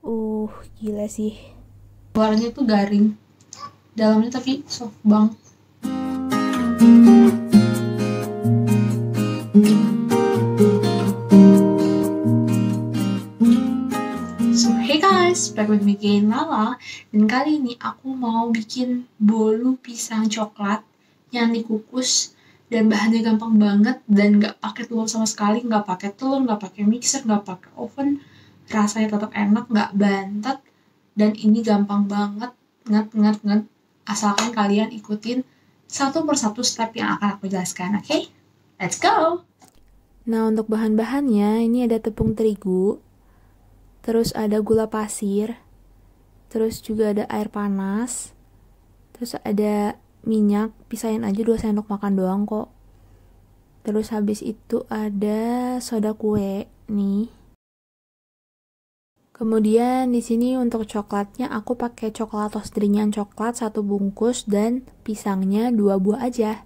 Gila sih. Luarnya tuh garing, dalamnya tapi soft banget. So hey guys, back with me again Lala. Dan kali ini aku mau bikin bolu pisang coklat yang dikukus dan bahannya gampang banget dan nggak pakai telur sama sekali, nggak pakai telur, nggak pakai mixer, nggak pakai oven, rasanya tetap enak, nggak bantet, dan ini gampang banget, nget. Asalkan kalian ikutin satu persatu step yang akan aku jelaskan, oke? Let's go! Nah, untuk bahan-bahannya ini ada tepung terigu, terus ada gula pasir, terus juga ada air panas, terus ada minyak, pisahin aja 2 sendok makan doang kok. Terus habis itu ada soda kue nih. Kemudian di sini untuk coklatnya aku pakai coklat toast dringan coklat 1 bungkus dan pisangnya 2 buah aja.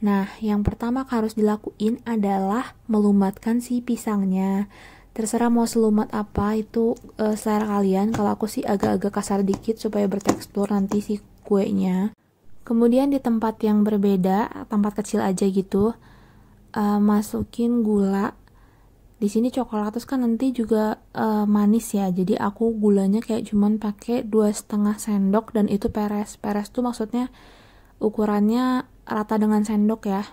Nah, yang pertama harus dilakuin adalah melumatkan si pisangnya. Terserah mau selumat apa itu selera kalian. Kalau aku sih agak-agak kasar dikit supaya bertekstur nanti si kuenya. Kemudian di tempat yang berbeda, tempat kecil aja gitu, masukin gula. Di sini coklatus kan nanti juga manis ya. Jadi aku gulanya kayak cuman pakai 2,5 sendok dan itu peres. Peres tuh maksudnya ukurannya rata dengan sendok ya.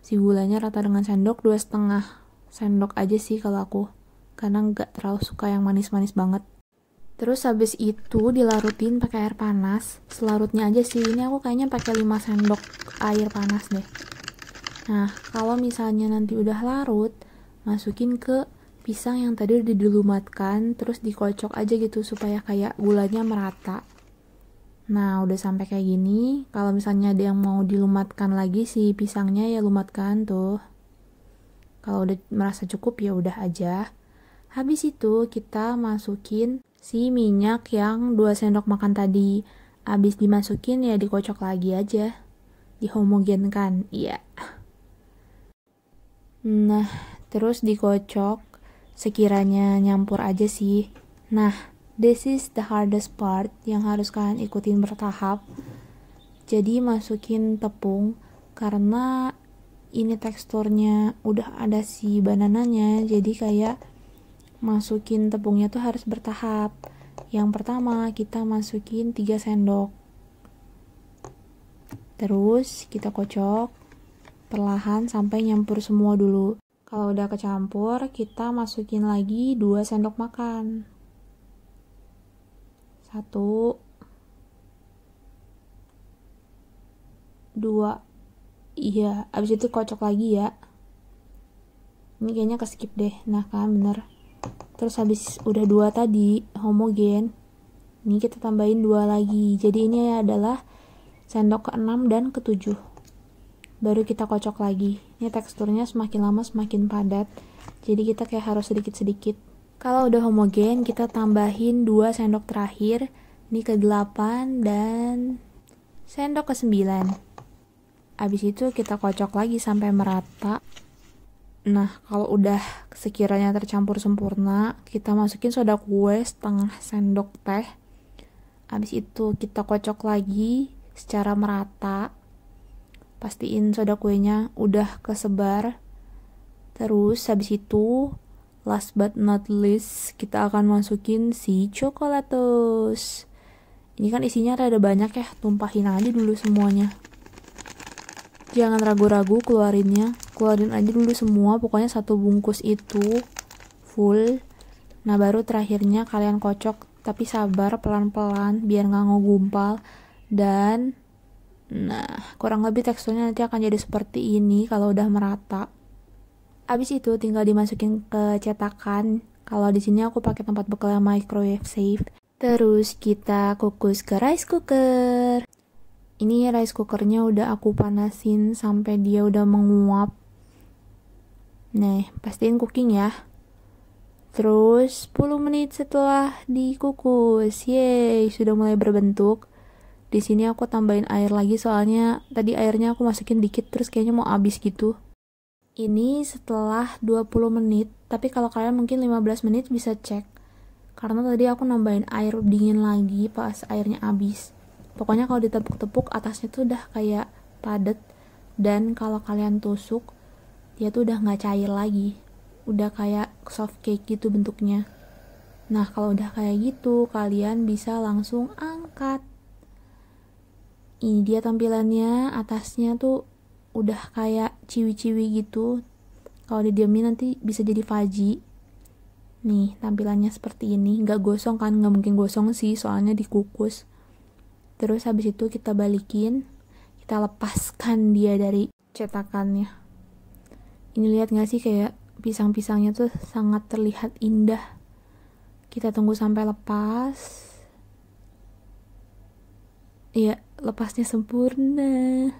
Si gulanya rata dengan sendok, 2,5 sendok aja sih kalau aku, karena nggak terlalu suka yang manis-manis banget. Terus habis itu dilarutin pakai air panas, selarutnya aja sih. Ini aku kayaknya pakai 5 sendok air panas deh. Nah, kalau misalnya nanti udah larut, masukin ke pisang yang tadi udah dilumatkan, terus dikocok aja gitu supaya kayak gulanya merata. Nah, udah sampai kayak gini. Kalau misalnya ada yang mau dilumatkan lagi si pisangnya, ya lumatkan tuh. Kalau udah merasa cukup ya udah aja. Habis itu kita masukin si minyak yang 2 sendok makan tadi. Habis dimasukin ya dikocok lagi aja. Dihomogenkan, iya. Nah, terus dikocok sekiranya nyampur aja sih. Nah, this is the hardest part yang harus kalian ikutin bertahap. Jadi masukin tepung karena ini teksturnya udah ada si banananya, jadi kayak masukin tepungnya tuh harus bertahap. Yang pertama kita masukin 3 sendok, terus kita kocok perlahan sampai nyampur semua dulu. Kalau udah kecampur, kita masukin lagi 2 sendok makan. 1 2. Iya, abis itu kocok lagi ya. Ini kayaknya keskip deh. Nah kan bener. Terus habis udah 2 tadi homogen, ini kita tambahin 2 lagi. Jadi ini adalah sendok ke-6 dan ke-7. Baru kita kocok lagi. Ini teksturnya semakin lama semakin padat. Jadi kita kayak harus sedikit-sedikit. Kalau udah homogen, kita tambahin 2 sendok terakhir. Ini ke-8 dan sendok ke-9. Abis itu kita kocok lagi sampai merata. Nah, kalau udah sekiranya tercampur sempurna, kita masukin soda kue setengah sendok teh. Abis itu kita kocok lagi secara merata. Pastiin soda kuenya udah kesebar. Terus habis itu, last but not least, kita akan masukin si coklatos. Ini kan isinya rada banyak ya, tumpahin aja dulu semuanya. Jangan ragu-ragu keluarin aja dulu semua, pokoknya 1 bungkus itu full. Nah, baru terakhirnya kalian kocok, tapi sabar pelan-pelan biar nggak ngegumpal. Dan nah, kurang lebih teksturnya nanti akan jadi seperti ini kalau udah merata. Abis itu tinggal dimasukin ke cetakan. Kalau di sini aku pakai tempat bekal yang microwave safe. Terus kita kukus ke rice cooker. Ini rice cookernya udah aku panasin sampai dia udah menguap. Nih, pastiin cooking ya. Terus 10 menit setelah dikukus, yeay, sudah mulai berbentuk. Di sini aku tambahin air lagi soalnya tadi airnya aku masukin dikit terus kayaknya mau habis gitu. Ini setelah 20 menit, tapi kalau kalian mungkin 15 menit bisa cek. karena tadi aku nambahin air dingin lagi pas airnya habis. Pokoknya kalau ditepuk-tepuk atasnya tuh udah kayak padet, dan kalau kalian tusuk dia tuh udah nggak cair lagi, udah kayak soft cake gitu bentuknya. Nah kalau udah kayak gitu kalian bisa langsung angkat. Ini dia tampilannya, atasnya tuh udah kayak ciwi-ciwi gitu. Kalau didiamin nanti bisa jadi faji. Nih tampilannya seperti ini, nggak gosong kan, nggak mungkin gosong sih soalnya dikukus. Terus habis itu kita balikin, kita lepaskan dia dari cetakannya. Ini lihat gak sih kayak pisang-pisangnya tuh sangat terlihat indah. Kita tunggu sampai lepas. Iya, lepasnya sempurna.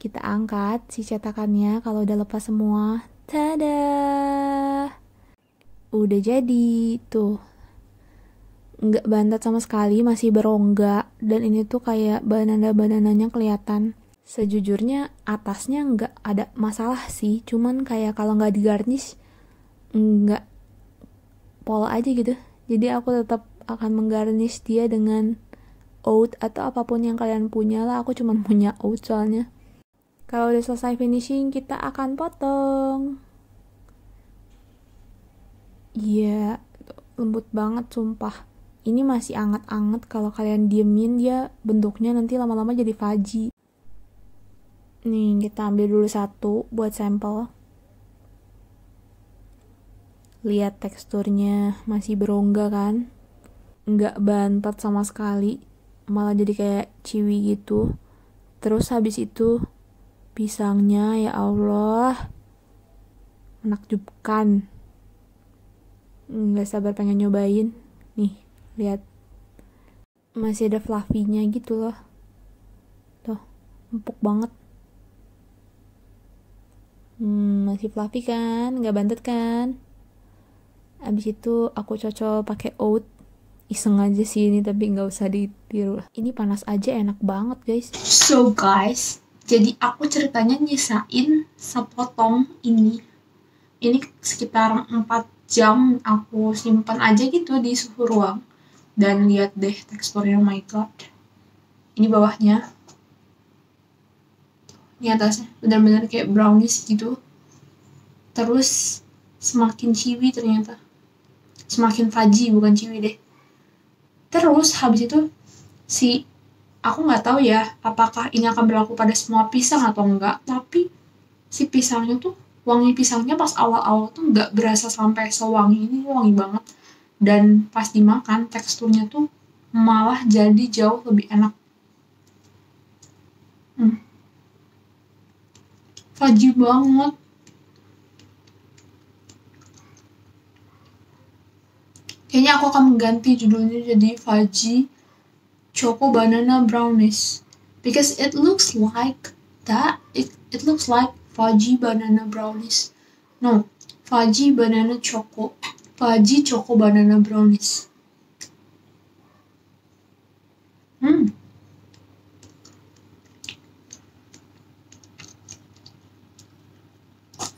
Kita angkat si cetakannya kalau udah lepas semua. Tada! Udah jadi tuh. Nggak bantat sama sekali, masih berongga. Dan ini tuh kayak banana-banananya kelihatan. Sejujurnya atasnya nggak ada masalah sih, cuman kayak kalau nggak digarnish nggak pola aja gitu. Jadi aku tetap akan menggarnish dia dengan oat atau apapun yang kalian punya lah. Aku cuman punya oat soalnya. Kalau udah selesai finishing kita akan potong. Iya, lembut banget sumpah. Ini masih anget-anget, kalau kalian diemin dia bentuknya nanti lama-lama jadi faji. Nih, kita ambil dulu satu buat sampel. Lihat teksturnya, masih berongga kan? Nggak bantet sama sekali, malah jadi kayak ciwi gitu. Terus habis itu, pisangnya ya Allah, menakjubkan. Nggak sabar pengen nyobain. Nih, lihat. Masih ada fluffy-nya gitu loh. Tuh, empuk banget. Masih fluffy kan, nggak bantet kan. Abis itu aku cocol pakai oat. Iseng aja sih ini, tapi nggak usah ditiru. Ini panas aja enak banget guys. So guys, jadi aku ceritanya nyisain sepotong ini. Ini sekitar 4 jam aku simpan aja gitu di suhu ruang. Dan lihat deh teksturnya, oh my god. Ini bawahnya. Ini atasnya benar-benar kayak brownies gitu. Terus semakin ciwi ternyata. Semakin faji, bukan ciwi deh. Terus habis itu aku nggak tahu ya apakah ini akan berlaku pada semua pisang atau enggak, tapi si pisangnya tuh, wangi pisangnya pas awal-awal tuh nggak berasa sampai sewangi ini, wangi banget. Dan pas dimakan teksturnya tuh malah jadi jauh lebih enak. Faji banget. Kayaknya aku akan mengganti judulnya jadi Faji Choco Banana Brownies, because it looks like that. It looks like Faji Banana Brownies. No, Faji Banana Choco. Faji Choco Banana Brownies.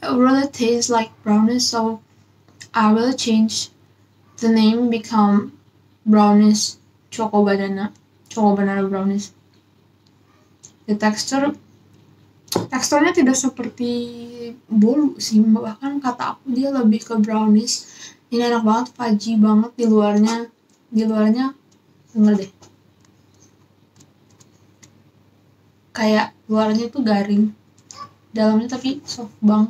It really tastes like brownies, so I will change the name, become Brownies Choco Banana Brownies. The teksturnya tidak seperti bolu sih, bahkan kata aku dia lebih ke brownies. Ini enak banget, faji banget di luarnya denger deh, kayak luarnya tuh garing, dalamnya tapi soft banget.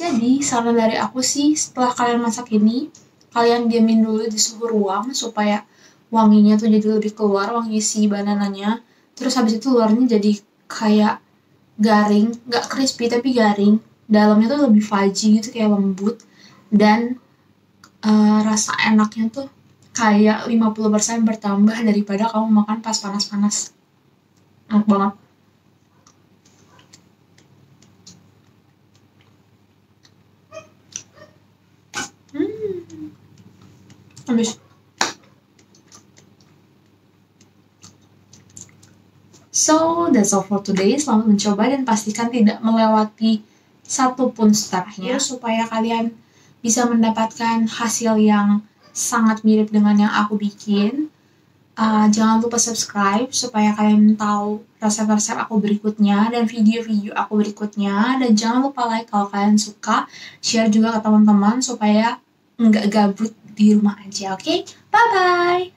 Jadi saran dari aku sih, setelah kalian masak ini, kalian diamin dulu di suhu ruang supaya wanginya tuh jadi lebih keluar, wangi si banananya. Terus habis itu luarnya jadi kayak garing, gak crispy tapi garing. Dalamnya tuh lebih fudgy gitu, kayak lembut. Dan rasa enaknya tuh kayak 50% bertambah daripada kamu makan pas panas-panas. Enak banget. Habis. So that's all for today. Selamat mencoba dan pastikan tidak melewati satupun setengahnya supaya kalian bisa mendapatkan hasil yang sangat mirip dengan yang aku bikin. Jangan lupa subscribe supaya kalian tahu resep-resep aku berikutnya dan video-video aku berikutnya. Dan jangan lupa like kalau kalian suka, share juga ke teman-teman supaya nggak gabut di rumah aja, oke? Bye-bye!